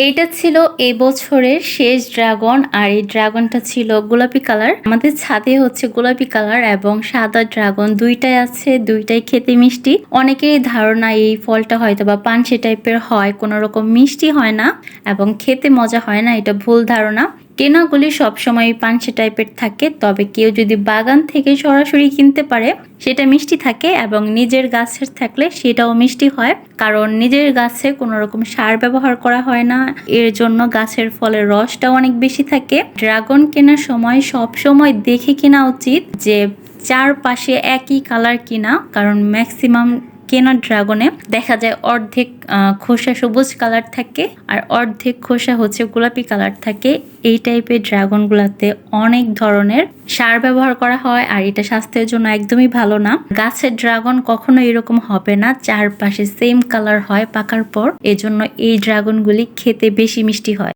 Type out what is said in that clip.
এইটা ছিল এই বছরের শেষ ড্রাগন। আর এই ড্রাগনটা ছিল গোলাপি কালার। আমাদের ছাদে হচ্ছে গোলাপি কালার এবং সাদা ড্রাগন দুইটাই আছে, দুইটাই খেতে মিষ্টি। অনেকেরই ধারণা এই ফলটা হয়তো বা পানসে টাইপের হয়, কোনো রকম মিষ্টি হয় না এবং খেতে মজা হয় না, এটা ভুল ধারণা। কেনাগুলি সবসময় পানসে টাইপের থাকে, তবে কেউ যদি বাগান থেকে সরাসরি কিনতে পারে সেটা মিষ্টি থাকে এবং নিজের গাছের থাকলে সেটাও মিষ্টি হয়, কারণ নিজের গাছে কোনো রকম সার ব্যবহার করা হয় না, এর জন্য গাছের ফলের রসটাও অনেক বেশি থাকে। ড্রাগন কেনার সময় সব সময় দেখে কেনা উচিত যে চারপাশে একই কালার কিনা, কারণ ম্যাক্সিমাম কেনা ড্রাগনে দেখা যায় অর্ধেক খোসা সবুজ কালার থাকে আর অর্ধেক খোসা হচ্ছে গোলাপি কালার থাকে। এই টাইপের ড্রাগন গুলাতে অনেক ধরনের সার ব্যবহার করা হয় আর এটা স্বাস্থ্যের জন্য একদমই ভালো না। গাছের ড্রাগন কখনো এরকম হবে না, চারপাশে সেম কালার হয় পাকার পর, এজন্য এই ড্রাগনগুলি খেতে বেশি মিষ্টি হয়।